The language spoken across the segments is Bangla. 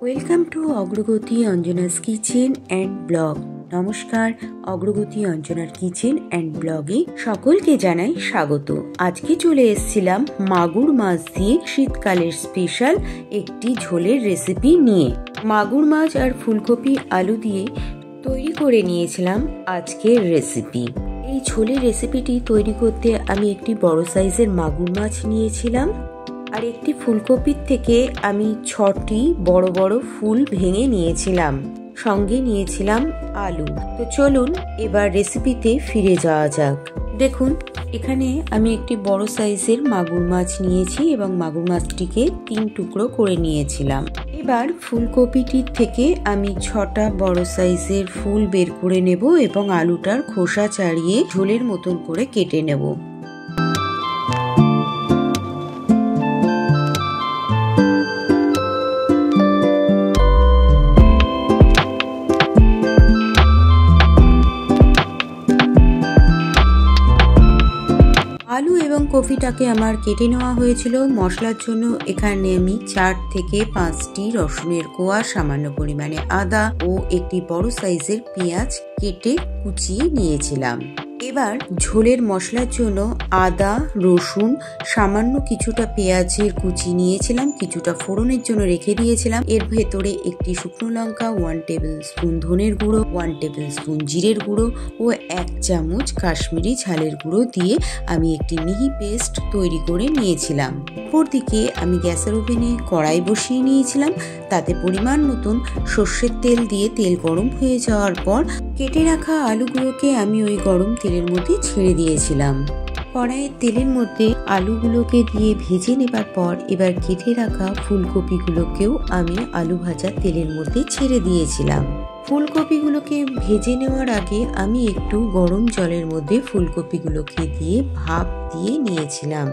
ওয়েলকাম টু অগ্রগতি অঞ্জনাস কিচেন অ্যান্ড ব্লগ। নমস্কার, অগ্রগতি অঞ্জনার কিচেন অ্যান্ড ব্লগে সকলকে জানাই স্বাগত। আজকে চলে এসেছিলাম মাগুর মাছ দিয়ে শীতকালের স্পেশাল একটি ঝোলের রেসিপি নিয়ে। মাগুর মাছ আর ফুলকপি আলু দিয়ে তৈরি করে নিয়েছিলাম আজকের রেসিপি। এই ঝোলের রেসিপিটি তৈরি করতে আমি একটি বড় সাইজের মাগুর মাছ নিয়েছিলাম আর একটি ফুলকপির থেকে আমি 6টি বড় বড় ফুল ভেঙে নিয়েছিলাম, সঙ্গে নিয়েছিলাম আলু। তো চলুন এবার রেসিপিতে ফিরে যাওয়া যাক। দেখুন, এখানে আমি একটি বড় সাইজের মাগুর মাছ নিয়েছি এবং মাগুর মাছটিকে 3 টুকরো করে নিয়েছিলাম। এবার ফুলকপিটির থেকে আমি 6টা বড় সাইজের ফুল বের করে নেব এবং আলুটার খোসা ছাড়িয়ে ঝোলের মতন করে কেটে নেব। আলু এবং কপিটাকে আমার কেটে নেওয়া হয়েছিল। মশলার জন্য এখানে আমি 4 থেকে 5টি রসুনের কোয়া, সামান্য পরিমাণে আদা ও একটি বড় সাইজের পেঁয়াজ কেটে কুচিয়ে নিয়েছিলাম। এবার ঝোলের মশলার জন্য আদা, রসুন, সামান্য কিছুটা পেঁয়াজের কুচি নিয়েছিলাম, কিছুটা ফোড়নের জন্য রেখে দিয়েছিলাম। এর ভেতরে একটি শুকনো লঙ্কা, 1 টেবিল স্পুন ধনের গুঁড়ো, 1 টেবিল স্পুন জিরের গুঁড়ো ও 1 চামচ কাশ্মীরি ঝালের গুঁড়ো দিয়ে আমি একটি মিহি পেস্ট তৈরি করে নিয়েছিলাম। অপরদিকে আমি গ্যাসের ওভেনে কড়াই বসিয়ে নিয়েছিলাম। তাতে পরিমাণ মতন সর্ষের তেল দিয়ে তেল গরম হয়ে যাওয়ার পর কেটে রাখা আলুগুলোকে আমি ওই গরম তেলের মধ্যে ছেড়ে দিয়েছিলাম। কড়াইয়ের তেলের মধ্যে আলুগুলোকে দিয়ে ভেজে নেবার পর এবার কেটে রাখা ফুলকপিগুলোকেও আমি আলু ভাজা তেলের মধ্যে ছেড়ে দিয়েছিলাম। ফুলকপিগুলোকে ভেজে নেওয়ার আগে আমি একটু গরম জলের মধ্যে ফুলকপিগুলোকে দিয়ে ভাপ দিয়ে নিয়েছিলাম।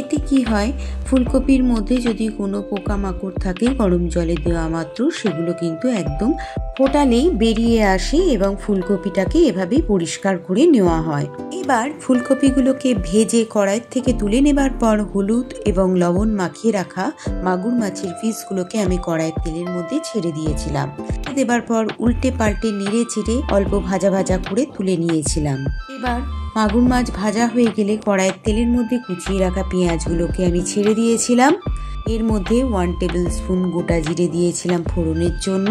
এতে কি হয়, ফুলকপির মধ্যে যদি কোনো পোকামাকড় থাকে গরম জলে দেওয়া মাত্র সেগুলো কিন্তু একদম ফোটালেই বেরিয়ে আসে এবং ফুলকপিটাকে এভাবেই পরিষ্কার করে নেওয়া হয়। এবার ফুলকপিগুলোকে ভেজে কড়াই থেকে তুলে নেবার পর হলুদ এবং লবণ মাখিয়ে রাখা মাগুর মাছের পিসগুলোকে আমি কড়াইয়ের তেলের মধ্যে ছেড়ে দিয়েছিলাম। দেবার পর উল্টে পাল্টে নেড়ে চেড়ে অল্প ভাজা ভাজা করে তুলে নিয়েছিলাম। এবার মাগুর মাছ ভাজা হয়ে গেলে কড়াইয়ের তেলের মধ্যে কুচিয়ে রাখা পেঁয়াজগুলোকে আমি ছেড়ে দিয়েছিলাম। এর মধ্যে 1 টেবিল স্পুন গোটা জিরে দিয়েছিলাম ফোড়নের জন্য।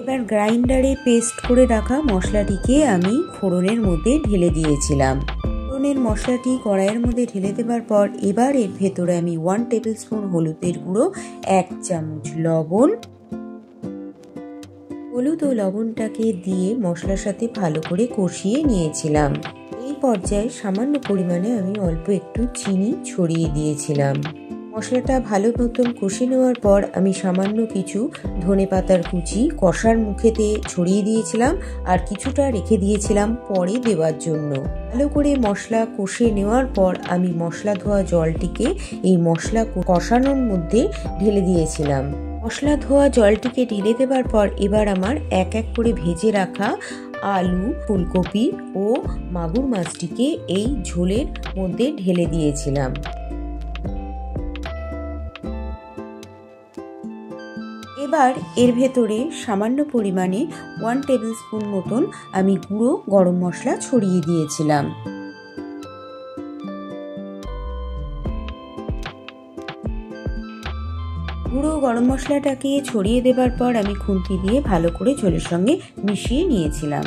এবার গ্রাইন্ডারে পেস্ট করে রাখা মশলাটিকে আমি ফোড়নের মধ্যে ঢেলে দিয়েছিলাম। ফোড়নের মশলাটি কড়াইয়ের মধ্যে ঢেলে দেবার পর এবার এর ভেতরে আমি 1 টেবিল স্পুন হলুদের গুঁড়ো, 1 চামচ লবণ, হলুদ ও লবণটাকে দিয়ে মশলার সাথে ভালো করে কষিয়ে নিয়েছিলাম। এই পর্যায়ে সামান্য পরিমাণে আমি অল্প একটু চিনি ছড়িয়ে দিয়েছিলাম। মশলাটা ভালো মতন কষে নেওয়ার পর আমি সামান্য কিছু ধনেপাতার কুচি কষার মুখেতে ছড়িয়ে দিয়েছিলাম আর কিছুটা রেখে দিয়েছিলাম পরে দেওয়ার জন্য। ভালো করে মশলা কষে নেওয়ার পর আমি মশলা ধোয়া জলটিকে এই মশলা কষানোর মধ্যে ঢেলে দিয়েছিলাম। মশলা ধোয়া জলটিকে ঢেলে দেবার পর এবার আমার এক এক করে ভেজে রাখা আলু, ফুলকপি ও মাগুর মাছটিকে এই ঝোলের মধ্যে ঢেলে দিয়েছিলাম। এবার এর ভেতরে সামান্য পরিমাণে 1 টেবিল স্পুন মতন আমি গুঁড়ো গরম মশলা ছড়িয়ে দিয়েছিলাম। গুঁড়ো গরম মশলাটাকে ছড়িয়ে দেবার পর আমি খুন্তি দিয়ে ভালো করে ঝোলের সঙ্গে মিশিয়ে নিয়েছিলাম।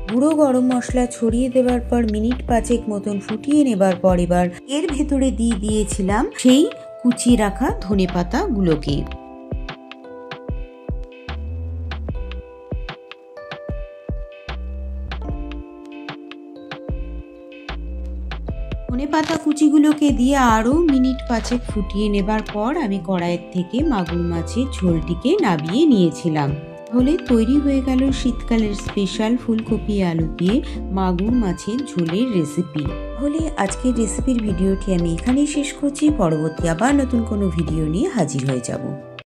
গুঁড়ো গরম মশলা ছড়িয়ে দেবার পর মিনিট 5 মতন ফুটিয়ে নেবার পর এবার এর ভেতরে দিয়ে দিয়েছিলাম সেই কুচিয়ে রাখা ধনেপাতা গুলোকে। ধনেপাতা কুচিগুলোকে দিয়ে আরও মিনিট 5 ফুটিয়ে নেবার পর আমি কড়াইয়ের থেকে মাগুর মাছের ঝোলটিকে নামিয়ে নিয়েছিলাম। তাহলে তৈরি হয়ে গেল শীতকালের স্পেশাল ফুলকপি আলু দিয়ে মাগুর মাছের ঝোলের রেসিপি। তাহলে আজকের রেসিপির ভিডিওটি আমি এখানেই শেষ করছি। পরবর্তী আবার নতুন কোনো ভিডিও নিয়ে হাজির হয়ে যাব।